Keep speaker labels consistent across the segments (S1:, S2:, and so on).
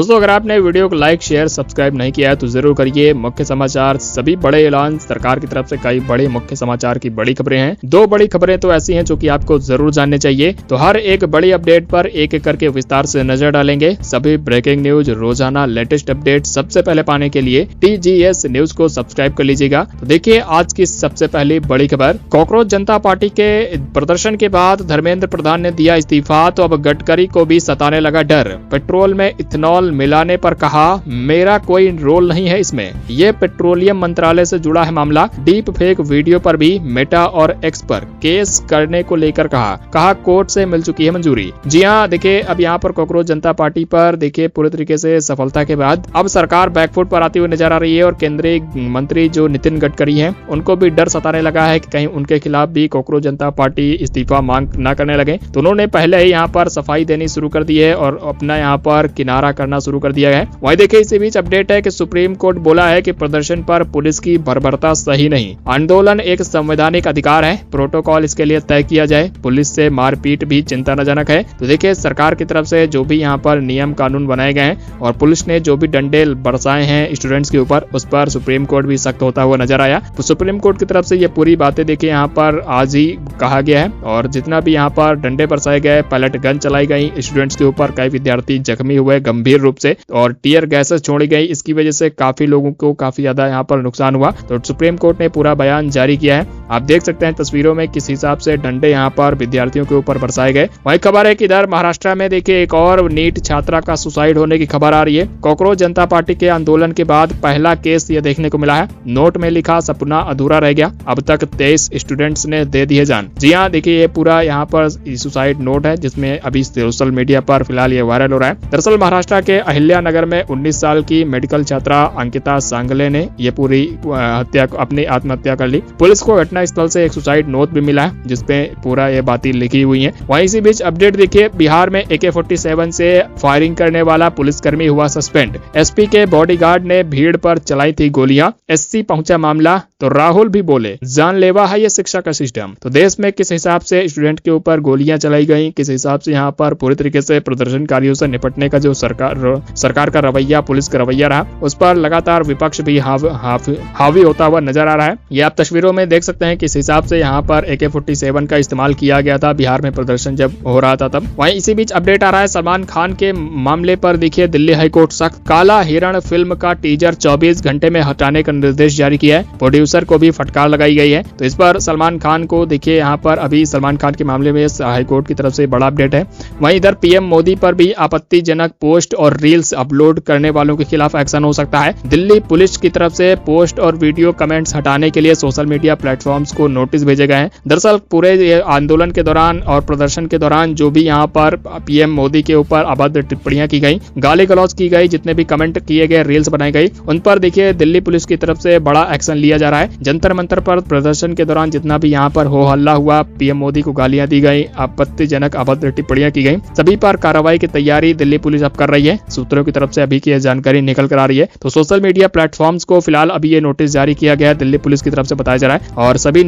S1: दोस्तों, अगर आपने वीडियो को लाइक शेयर सब्सक्राइब नहीं किया है तो जरूर करिए। मुख्य समाचार, सभी बड़े ऐलान, सरकार की तरफ से कई बड़े मुख्य समाचार की बड़ी खबरें हैं। दो बड़ी खबरें तो ऐसी हैं जो कि आपको जरूर जानने चाहिए, तो हर एक बड़ी अपडेट पर एक एक करके विस्तार से नजर डालेंगे। सभी ब्रेकिंग न्यूज, रोजाना लेटेस्ट अपडेट सबसे पहले पाने के लिए TGS न्यूज को सब्सक्राइब कर लीजिएगा। तो देखिए आज की सबसे पहली बड़ी खबर, कॉकरोच जनता पार्टी के प्रदर्शन के बाद धर्मेंद्र प्रधान ने दिया इस्तीफा, तो अब गडकरी को भी सताने लगा डर। पेट्रोल में इथेनॉल मिलाने पर कहा मेरा कोई रोल नहीं है इसमें। यह पेट्रोलियम मंत्रालय से जुड़ा है मामला। डीप फेक वीडियो पर भी मेटा और एक्स पर केस करने को लेकर कहा कोर्ट से मिल चुकी है मंजूरी। जी हाँ, देखिए अब यहाँ पर कॉकरोच जनता पार्टी पर देखिए पूरी तरीके से सफलता के बाद अब सरकार बैकफुट पर आती हुई नजर आ रही है और केंद्रीय मंत्री जो नितिन गडकरी हैं उनको भी डर सताने लगा है कि कहीं उनके खिलाफ भी कॉकरोच जनता पार्टी इस्तीफा मांग न करने लगे। तो उन्होंने पहले ही यहाँ पर सफाई देनी शुरू कर दी है और अपना यहाँ पर किनारा करना शुरू कर दिया है। वहीं देखिए इसी बीच अपडेट है कि सुप्रीम कोर्ट बोला है कि प्रदर्शन पर पुलिस की बर्बरता सही नहीं। आंदोलन एक संवैधानिक अधिकार है, प्रोटोकॉल इसके लिए तय किया जाए। पुलिस से मारपीट भी चिंताजनक है। तो देखिए सरकार की तरफ से जो भी यहाँ पर नियम कानून बनाए गए हैं और पुलिस ने जो भी डंडे बरसाए हैं स्टूडेंट्स के ऊपर, उस पर सुप्रीम कोर्ट भी सख्त होता हुआ नजर आया। तो सुप्रीम कोर्ट की तरफ से ये पूरी बातें देखिए यहाँ पर आज ही कहा गया है और जितना भी यहाँ पर डंडे बरसाए गए, पैलेट गन चलाई गई स्टूडेंट्स के ऊपर, कई विद्यार्थी जख्मी हुए गंभीर रूप से और टीयर गैसेस छोड़ी गई। इसकी वजह से काफी लोगों को काफी ज्यादा यहाँ पर नुकसान हुआ। तो सुप्रीम कोर्ट ने पूरा बयान जारी किया है। आप देख सकते हैं तस्वीरों में किस हिसाब से डंडे यहाँ पर विद्यार्थियों के ऊपर बरसाए गए। वही खबर है कि इधर महाराष्ट्र में देखिए एक और नीट छात्रा का सुसाइड होने की खबर आ रही है। कॉकरोच जनता पार्टी के आंदोलन के बाद पहला केस ये देखने को मिला है। नोट में लिखा सपना अधूरा रह गया, अब तक 23 स्टूडेंट्स ने दे दी है जान। जी हाँ, देखिए ये पूरा यहाँ पर सुसाइड नोट है जिसमें अभी सोशल मीडिया पर फिलहाल ये वायरल हो रहा है। दरअसल महाराष्ट्र के अहिल्या नगर में 19 साल की मेडिकल छात्रा अंकिता सांगले ने ये पूरी अपनी आत्महत्या कर ली। पुलिस को घटना स्थल से एक सुसाइड नोट भी मिला है जिसपे पूरा ये बातें लिखी हुई है। वहीं इसी बीच अपडेट देखिए, बिहार में AK-47 से फायरिंग करने वाला पुलिसकर्मी हुआ सस्पेंड। SP के बॉडीगार्ड ने भीड़ पर चलाई थी गोलियां। SC पहुंचा मामला तो राहुल भी बोले जानलेवा है ये शिक्षा का सिस्टम। तो देश में किस हिसाब से स्टूडेंट के ऊपर गोलियां चलाई गई, किस हिसाब से यहाँ पर पूरी तरीके से प्रदर्शनकारियों से निपटने का जो सरकार का रवैया, पुलिस का रवैया रहा, उस पर लगातार विपक्ष भी हावी होता हुआ नजर आ रहा है। ये आप तस्वीरों में देख सकते हैं किस हिसाब से यहाँ पर AK-47 का इस्तेमाल किया गया था बिहार में प्रदर्शन जब हो रहा था तब। वहीं इसी बीच अपडेट आ रहा है सलमान खान के मामले पर देखिए दिल्ली हाईकोर्ट सख्त। काला हिरण फिल्म का टीजर 24 घंटे में हटाने का निर्देश जारी किया है। प्रोड्यूसर को भी फटकार लगाई गई है। तो इस पर सलमान खान को देखिए यहाँ पर अभी सलमान खान के मामले में हाईकोर्ट की तरफ से बड़ा अपडेट है। वहीं इधर PM मोदी पर भी आपत्तिजनक पोस्ट और रील्स अपलोड करने वालों के खिलाफ एक्शन हो सकता है। दिल्ली पुलिस की तरफ से पोस्ट और वीडियो कमेंट्स हटाने के लिए सोशल मीडिया प्लेटफॉर्म्स को नोटिस भेजे गए हैं। दरअसल पूरे आंदोलन के दौरान और प्रदर्शन के दौरान जो भी यहाँ पर PM मोदी के ऊपर अभद्र टिप्पणियां की गई, गाली गलौज की गई, जितने भी कमेंट किए गए, रील्स बनाई गई, उन पर देखिए दिल्ली पुलिस की तरफ से बड़ा एक्शन लिया जा रहा है। जंतर मंतर पर प्रदर्शन के दौरान जितना भी यहाँ पर हो हल्ला हुआ, PM मोदी को गालियां दी गई, आपत्तिजनक अभद्र टिप्पणियां की गई, सभी पर कार्रवाई की तैयारी दिल्ली पुलिस अब कर रही है। सूत्रों की तरफ से अभी की जानकारी निकल कर आ रही है। तो सोशल मीडिया प्लेटफॉर्म्स को फिलहाल अभी ये नोटिस जारी किया गया है दिल्ली पुलिस की तरफ से बताया जा रहा है और सभी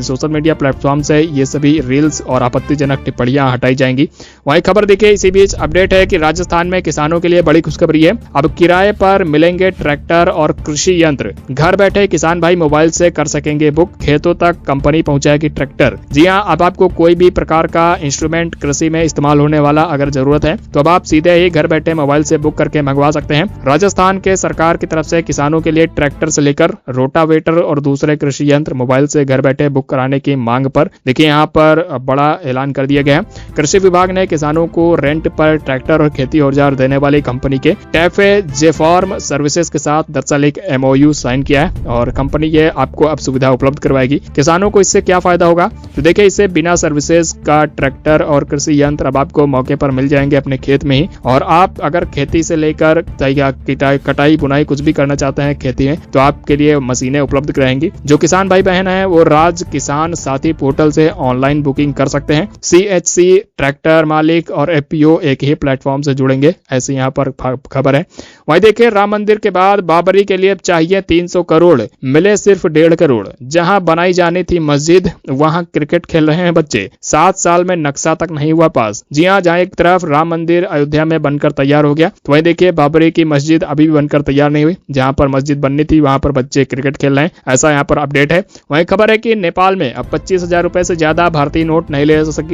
S1: सोशल मीडिया प्लेटफॉर्म से ये सभी रील्स और आपत्तिजनक टिप्पणियां हटाई जाएंगी। वहीं खबर देखिए इसी बीच अपडेट है कि राजस्थान में किसानों के लिए बड़ी खुशखबरी है। अब किराए पर मिलेंगे ट्रैक्टर और कृषि यंत्र। घर बैठे किसान भाई मोबाइल से कर सकेंगे बुक, खेतों तक कंपनी पहुंचाएगी ट्रैक्टर। जी हां, अब आपको कोई भी प्रकार का इंस्ट्रूमेंट कृषि में इस्तेमाल होने वाला अगर जरूरत है तो अब आप सीधे ही घर बैठे मोबाइल से बुक करके मंगवा सकते हैं। राजस्थान के सरकार की तरफ से किसानों के लिए ट्रैक्टर से लेकर रोटावेटर और दूसरे कृषि यंत्र मोबाइल से घर बैठे बुक कराने की मांग पर देखिए यहाँ पर बड़ा ऐलान कर दिया गया है। कृषि विभाग ने किसानों को रेंट पर ट्रैक्टर और खेती औजार देने वाली कंपनी के टैफे जेफॉर्म सर्विसेज के साथ दरअसल एक MOU साइन किया है और कंपनी ये आपको अब सुविधा उपलब्ध करवाएगी। किसानों को इससे क्या फायदा होगा, तो देखिए इससे बिना सर्विसेज का ट्रैक्टर और कृषि यंत्र अब आपको मौके पर मिल जाएंगे अपने खेत में ही। और आप अगर खेती से लेकर कटाई बुनाई कुछ भी करना चाहते हैं खेती में तो आपके लिए मशीनें उपलब्ध रहेंगी। जो किसान भाई बहन है वो राज किसान साथी पोर्टल से ऑनलाइन बुकिंग कर सकते हैं। CHC ट्रैक्टर मालिक और FPO एक ही प्लेटफॉर्म से जुड़ेंगे, ऐसे यहाँ पर खबर है। वहीं देखिए राम मंदिर के बाद बाबरी के लिए चाहिए 300 करोड़, मिले है सिर्फ 1.5 करोड़। जहां बनाई जानी थी मस्जिद वहां क्रिकेट खेल रहे हैं बच्चे। 7 साल में नक्शा तक नहीं हुआ पास। जी हां, जहां एक तरफ राम मंदिर अयोध्या में बनकर तैयार हो गया, तो वहीं देखिए बाबरी की मस्जिद अभी भी बनकर तैयार नहीं हुई। जहां पर मस्जिद बननी थी वहां पर बच्चे क्रिकेट खेल रहे हैं, ऐसा यहाँ पर अपडेट है। वहीं खबर है कि नेपाल में अब 25,000 रुपए से ज्यादा भारतीय नोट नहीं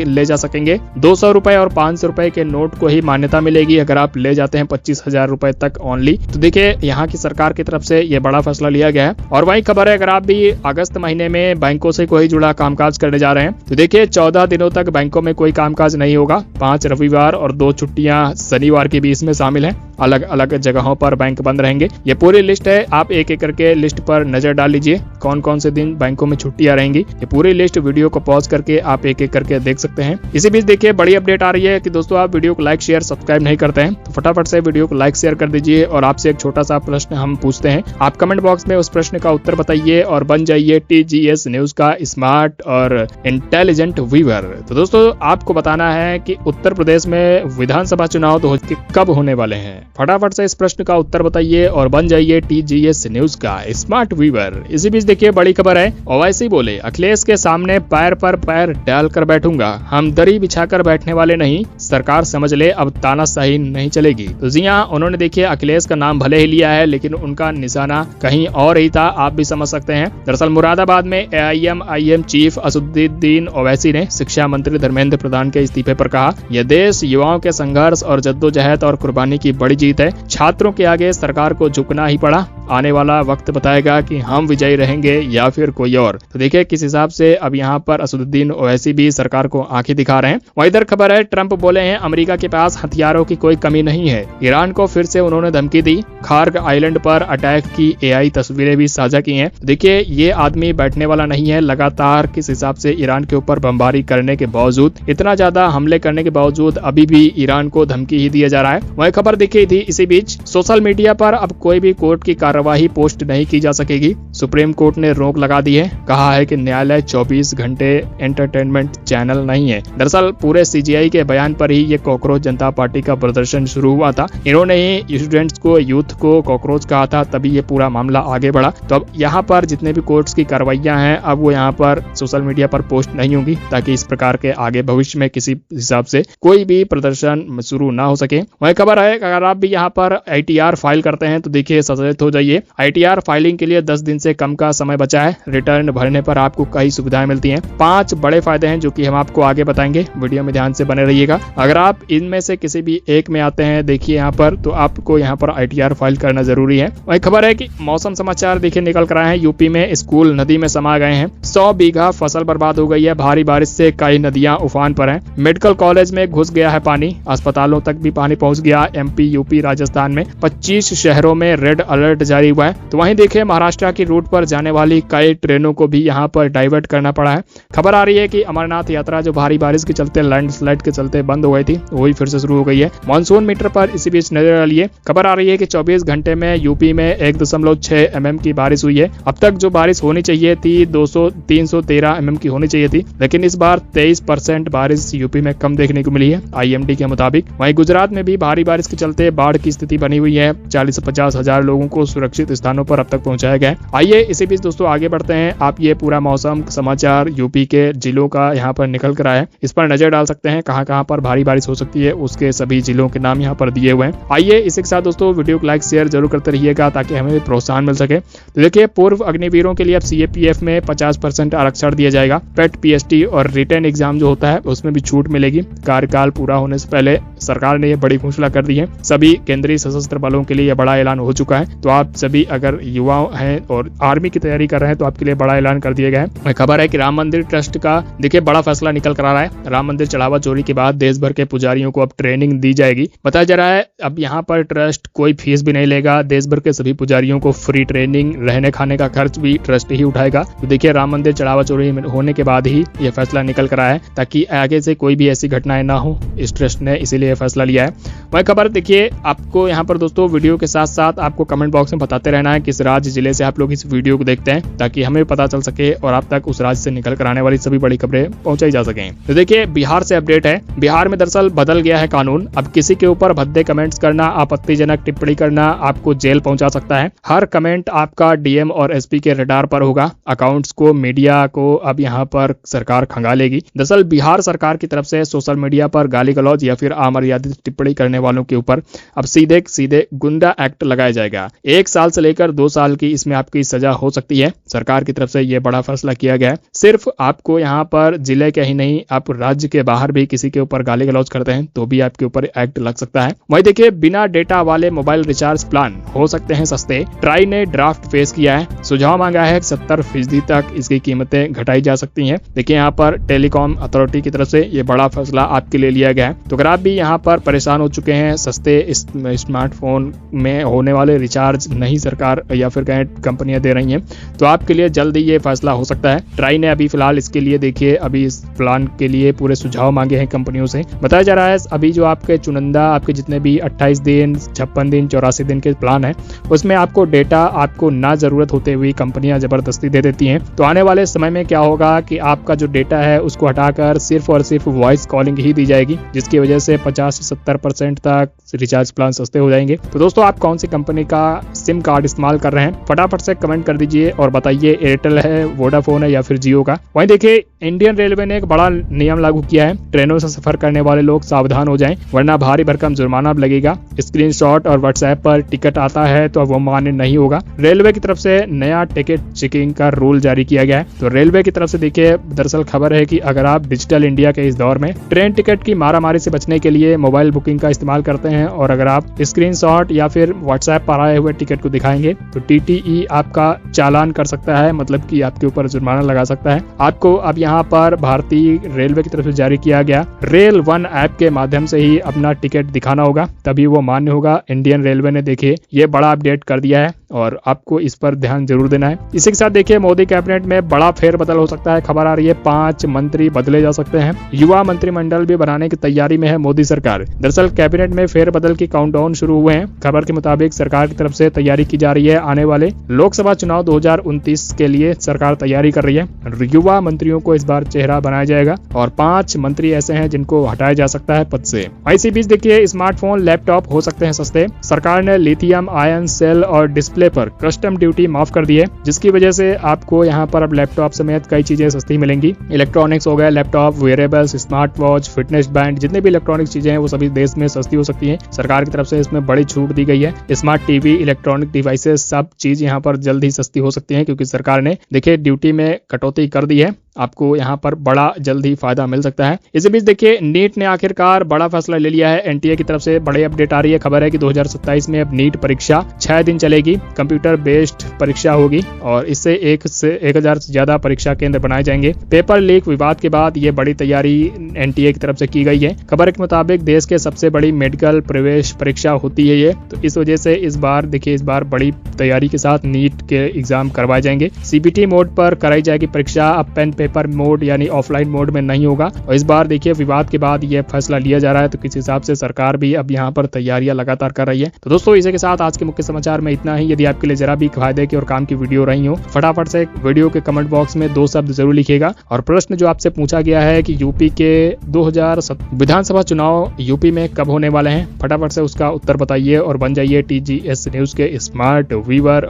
S1: ले जा सकेंगे। 200 रुपए और 500 रुपए के नोट को ही मान्यता मिलेगी अगर आप ले जाते हैं 25,000 रुपए तक ओनली। तो देखिए यहाँ की सरकार की तरफ से यह बड़ा फैसला लिया गया है। और वहीं खबर है अगर आप भी अगस्त महीने में बैंकों से कोई जुड़ा कामकाज करने जा रहे हैं तो देखिए 14 दिनों तक बैंकों में कोई कामकाज नहीं होगा। 5 रविवार और 2 छुट्टियां शनिवार के भी इसमें शामिल है। अलग अलग जगहों पर बैंक बंद रहेंगे। ये पूरी लिस्ट है, आप एक एक करके लिस्ट पर नजर डाल लीजिए कौन कौन से दिन बैंकों में छुट्टियां रहेंगी। ये पूरी लिस्ट वीडियो को पॉज करके आप एक एक करके देख सकते हैं। इसी बीच देखिए बड़ी अपडेट आ रही है कि दोस्तों आप वीडियो को लाइक शेयर सब्सक्राइब नहीं करते हैं तो फटाफट से वीडियो को लाइक शेयर कर दीजिए। और आपसे एक छोटा सा प्रश्न हम पूछते हैं, आप कमेंट बॉक्स में उस प्रश्न का उत्तर बताइए और बन जाइए TGS न्यूज का स्मार्ट और इंटेलिजेंट व्यूअर। तो दोस्तों आपको बताना है कि उत्तर प्रदेश में विधानसभा चुनाव कब होने वाले हैं। फटाफट से इस प्रश्न का उत्तर बताइए और बन जाइए TGS न्यूज का स्मार्ट व्यूअर। इसी बीच देखिए बड़ी खबर है, ओवैसी बोले अखिलेश के सामने पैर पर पैर डालकर बैठूंगा, हम दरी बिछाकर बैठने वाले नहीं, सरकार समझ ले अब तानाशाही नहीं चलेगी। तो जी हाँ, उन्होंने देखिए अखिलेश का नाम भले ही लिया है लेकिन उनका निशाना कहीं और ही था, आप भी समझ सकते हैं। दरअसल मुरादाबाद में AIMIM चीफ असदुद्दीन ओवैसी ने शिक्षा मंत्री धर्मेंद्र प्रधान के इस्तीफे पर कहा, यह देश युवाओं के संघर्ष और जद्दोजहद और कुर्बानी की बड़ी जीत है। छात्रों के आगे सरकार को झुकना ही पड़ा। आने वाला वक्त बताएगा कि हम विजयी रहेंगे या फिर कोई और। तो देखिए किस हिसाब से अब यहाँ पर असदुद्दीन ओवैसी भी सरकार को आंखें दिखा रहे हैं। वहीं इधर खबर है, ट्रंप बोले हैं अमेरिका के पास हथियारों की कोई कमी नहीं है। ईरान को फिर से उन्होंने धमकी दी। खार्ग आइलैंड पर अटैक की AI तस्वीरें भी साझा की हैं। देखिए ये आदमी बैठने वाला नहीं है। लगातार किस हिसाब से ईरान के ऊपर बमबारी करने के बावजूद, इतना ज्यादा हमले करने के बावजूद अभी भी ईरान को धमकी ही दिया जा रहा है। वही खबर देखी थी। इसी बीच सोशल मीडिया पर अब कोई भी कोर्ट की कार्यवाही पोस्ट नहीं की जा सकेगी। सुप्रीम कोर्ट ने रोक लगा दी है। कहा है कि न्यायालय 24 घंटे एंटरटेनमेंट चैनल नहीं है। दरअसल पूरे CGI के बयान पर ही ये कॉकरोच जनता पार्टी का प्रदर्शन शुरू हुआ था। इन्होंने ही स्टूडेंट्स को, यूथ को कॉकरोच कहा था, तभी ये पूरा मामला आगे बढ़ा। तो अब यहाँ पर जितने भी कोर्ट्स की कार्रवाइयां हैं अब वो यहाँ पर सोशल मीडिया पर पोस्ट नहीं होंगी, ताकि इस प्रकार के आगे भविष्य में किसी हिसाब से कोई भी प्रदर्शन शुरू ना हो सके। वही खबर है अगर आप भी यहाँ पर ITR फाइल करते हैं तो देखिए सचेत हो जाइए। ITR फाइलिंग के लिए 10 दिन से कम का समय बचा है। रिटर्न भरने पर आपको कई सुविधाएं मिलती हैं। 5 बड़े फायदे हैं जो कि हम आपको आगे बताएंगे। वीडियो में ध्यान से बने रहिएगा। अगर आप इनमें से किसी भी एक में आते हैं देखिए यहाँ पर, तो आपको यहाँ पर ITR फाइल करना जरूरी है। वही खबर है कि मौसम समाचार देखिए निकल कर आए हैं। यूपी में स्कूल नदी में समा गए हैं। 100 बीघा फसल बर्बाद हो गई है। भारी बारिश से कई नदियां उफान पर हैं। मेडिकल कॉलेज में घुस गया है पानी। अस्पतालों तक भी पानी पहुंच गया। MP, UP, राजस्थान में 25 शहरों में रेड अलर्ट जारी हुआ है। तो वहीं देखिए महाराष्ट्र की रूट पर जाने वाली कई ट्रेनों को भी यहाँ पर डाइवर्ट करना पड़ा है। खबर आ रही है कि अमरनाथ यात्रा जो भारी बारिश के चलते, लैंडस्लाइड के चलते बंद हो गई थी, वही फिर से शुरू हो गई है। मानसून मीटर पर इसी बीच नजर डालिए। खबर आ रही है कि 24 घंटे में यूपी में 1.6 mm की बारिश हुई है। अब तक जो बारिश होनी चाहिए थी 313 mm की होनी चाहिए थी, लेकिन इस बार 23% बारिश यूपी में कम देखने को मिली है IMD के मुताबिक। वहीं गुजरात में भी भारी बारिश के चलते बाढ़ की स्थिति बनी हुई है। 40 से 50 हजार लोगों को सुरक्षित स्थानों पर अब तक पहुंचाया गया है। आइए इसी बीच दोस्तों आगे बढ़ते हैं। आप ये पूरा मौसम समाचार यूपी के जिलों का यहाँ पर निकल कर आया है, इस पर नजर डाल सकते हैं। कहां कहां पर भारी बारिश हो सकती है उसके सभी जिलों के नाम यहाँ पर दिए हुए हैं। आइए इसी के साथ दोस्तों वीडियो को लाइक शेयर जरूर करते रहिएगा ताकि हमें भी प्रोत्साहन मिल सके। तो देखिए पूर्व अग्निवीरों के लिए अब CAPF में 50% आरक्षण दिया जाएगा। PET, PST और रिटर्न एग्जाम जो होता है उसमें भी छूट मिलेगी। कार्यकाल पूरा होने से पहले सरकार ने यह बड़ी घोषणा कर दी है। सभी केंद्रीय सशस्त्र बलों के लिए यह बड़ा ऐलान हो चुका है। तो आप सभी अगर युवा हैं और आर्मी की तैयारी कर रहे हैं तो आपके लिए बड़ा ऐलान कर दिया गया है। खबर है कि राम मंदिर ट्रस्ट का देखिए बड़ा फैसला निकल कर आ रहा है। राम मंदिर चढ़ावा चोरी के बाद देश भर के पुजारियों को अब ट्रेनिंग दी जाएगी। बताया जा रहा है अब यहाँ पर ट्रस्ट कोई फीस भी नहीं लेगा। देश भर के सभी पुजारियों को फ्री ट्रेनिंग, रहने खाने का खर्च भी ट्रस्ट ही उठाएगा। तो देखिए राम मंदिर चढ़ावा चोरी होने के बाद ही यह फैसला निकल कर आया है ताकि आगे से कोई भी ऐसी घटनाएं ना हो। इस ट्रस्ट ने इसीलिए फैसला लिया है। वही खबर देखिए आपको यहाँ पर दोस्तों वीडियो के साथ साथ आपको कमेंट बॉक्स में बताते रहना है किस राज्य जिले से आप लोग इस वीडियो को देखते हैं, ताकि हमें पता चल सके और आप तक उस राज्य से निकल कर आने वाली सभी बड़ी खबरें पहुंचाई जा सकें। तो देखिए बिहार से अपडेट है। बिहार में दरअसल बदल गया है कानून। अब किसी के ऊपर भद्दे कमेंट्स करना, आपत्तिजनक टिप्पणी करना आपको जेल पहुंचा सकता है। हर कमेंट आपका डीएम और एसपी के रडार पर होगा। अकाउंट्स को, मीडिया को अब यहाँ पर सरकार खंगालेगी। दरअसल बिहार सरकार की तरफ से सोशल मीडिया पर गाली गलौज या फिर अमर्यादित टिप्पणी करने वालों के ऊपर अब सीधे गुंडा एक्ट लगाया जाएगा। 1 साल से लेकर 2 साल की इसमें आपकी सजा हो सकती है। सरकार की तरफ से यह बड़ा फैसला किया गया है। सिर्फ आपको यहाँ पर जिले के ही नहीं, आप राज्य के बाहर भी किसी के ऊपर गाली गलौज करते हैं तो भी आपके ऊपर एक्ट लग सकता है। वहीं देखिए बिना डेटा वाले मोबाइल रिचार्ज प्लान हो सकते हैं सस्ते। ट्राई ने ड्राफ्ट पेश किया है। सुझाव मांगा है 70% तक इसकी कीमतें घटाई जा सकती हैं। देखिए यहाँ पर टेलीकॉम अथॉरिटी की तरफ से ये बड़ा फैसला आपके लिए लिया गया है। तो अगर आप भी यहाँ पर परेशान हो चुके हैं, सस्ते स्मार्टफोन में होने वाले रिचार्ज नहीं सरकार या फिर कहें कंपनियां दे रही हैं, तो आपके लिए जल्दी ये फैसला हो सकता है। ट्राई ने अभी फिलहाल इसके लिए देखिए अभी इस प्लान के लिए पूरे सुझाव मांगे हैं कंपनियों से। बताया जा रहा है अभी जो आपके चुनिंदा आपके जितने भी 28 दिन, 56 दिन, 84 दिन के प्लान है, उसमें आपको डेटा आपको ना जरूरत होते हुए कंपनियां जबरदस्ती दे देती हैं। तो आने वाले समय में क्या होगा कि आपका जो डेटा है उसको हटाकर सिर्फ और सिर्फ वॉइस कॉलिंग ही दी जाएगी, जिसकी वजह से 50 से 70% तक रिचार्ज प्लान सस्ते हो जाएंगे। तो दोस्तों आप कौन सी कंपनी का सिम कार्ड इस्तेमाल कर रहे हैं, फटाफट से कमेंट कर दीजिए और बताइए एयरटेल है, वोडाफोन है या फिर जियो का। वहीं देखिए इंडियन रेलवे ने एक बड़ा नियम लागू किया है। ट्रेनों से सफर करने वाले लोग सावधान हो जाएं, वरना भारी भरकम जुर्माना लगेगा। स्क्रीनशॉट और व्हाट्सएप पर टिकट आता है तो वो मान्य नहीं होगा। रेलवे की तरफ से नया टिकट चेकिंग का रूल जारी किया गया है। तो रेलवे की तरफ से देखिए दरअसल खबर है कि अगर आप डिजिटल इंडिया के इस दौर में ट्रेन टिकट की मारामारी से बचने के लिए मोबाइल बुकिंग का इस्तेमाल करते हैं और अगर आप स्क्रीनशॉट या फिर व्हाट्सएप पर आए हुए टिकट को दिखाएंगे तो टीटीई आपका चालान कर सकता है, मतलब कि आपके ऊपर जुर्माना लगा सकता है। आपको अब यहाँ पर भारतीय रेलवे की तरफ से जारी किया गया रेल वन ऐप के माध्यम से ही अपना टिकट दिखाना होगा, तभी वो मान्य होगा। इंडियन रेलवे ने देखिए ये बड़ा अपडेट कर दिया है और आपको इस पर ध्यान जरूर देना है। इसी के साथ देखिए मोदी कैबिनेट में बड़ा फेरबदल हो सकता है। खबर आ रही है 5 मंत्री बदले जा सकते हैं। युवा मंत्रिमंडल भी बनाने की तैयारी में है मोदी सरकार। दरअसल कैबिनेट में फेरबदल की काउंटडाउन शुरू हुए हैं। खबर के मुताबिक सरकार की तरफ से तैयारी की जा रही है। आने वाले लोकसभा चुनाव 2029 के लिए सरकार तैयारी कर रही है। युवा मंत्रियों को इस बार चेहरा बनाया जाएगा और 5 मंत्री ऐसे हैं जिनको हटाया जा सकता है पद से। इसी बीच देखिए स्मार्टफोन, लैपटॉप हो सकते हैं सस्ते। सरकार ने लिथियम आयन सेल और डिस्प्ले पर कस्टम ड्यूटी माफ कर दी है, जिसकी वजह से आपको यहाँ पर अब लैपटॉप समेत कई चीजें सस्ती मिलेंगी। इलेक्ट्रॉनिक्स हो गए, laptop, wearables, smart watch, fitness band, जितने भी इलेक्ट्रॉनिक्स चीजें हैं वो सभी देश में सस्ती हो सकती हैं। सरकार की तरफ से इसमें बड़ी छूट दी गई है। स्मार्ट टीवी, इलेक्ट्रॉनिक डिवाइसेस, सब चीज यहाँ पर जल्द ही सस्ती हो सकती है, क्योंकि सरकार ने देखिए ड्यूटी में कटौती कर दी है। आपको यहाँ पर बड़ा जल्द ही फायदा मिल सकता है। इसी बीच देखिए नीट ने आखिरकार बड़ा फैसला ले लिया है। एनटीए की तरफ से बड़ी अपडेट आ रही है। खबर है कि 2027 में अब नीट परीक्षा 6 दिन चलेगी। कंप्यूटर बेस्ड परीक्षा होगी और इससे 1000 से ज्यादा परीक्षा केंद्र बनाए जाएंगे। पेपर लीक विवाद के बाद ये बड़ी तैयारी एनटीए की तरफ से की गई है। खबर के मुताबिक देश के सबसे बड़ी मेडिकल प्रवेश परीक्षा होती है ये, तो इस वजह से इस बार बड़ी तैयारी के साथ नीट के एग्जाम करवाए जाएंगे। सीबीटी मोड पर कराई जाएगी परीक्षा। अब पेन पेपर मोड यानी ऑफलाइन मोड में नहीं होगा। और इस बार देखिए विवाद के बाद ये फैसला लिया जा रहा है, तो किस हिसाब से सरकार भी अब यहाँ पर तैयारियां लगातार कर रही है। तो दोस्तों इसी के साथ आज के मुख्य समाचार में इतना ही। यदि आपके लिए जरा भी फायदे की और काम की वीडियो रही हो, फटाफट से वीडियो के कमेंट बॉक्स में 2 शब्द जरूर लिखिएगा। और प्रश्न जो आपसे पूछा गया है कि यूपी के 2007 विधानसभा चुनाव यूपी में कब होने वाले हैं, फटाफट से उसका उत्तर बताइए और बन जाइए TGS न्यूज के स्मार्ट व्यूअर।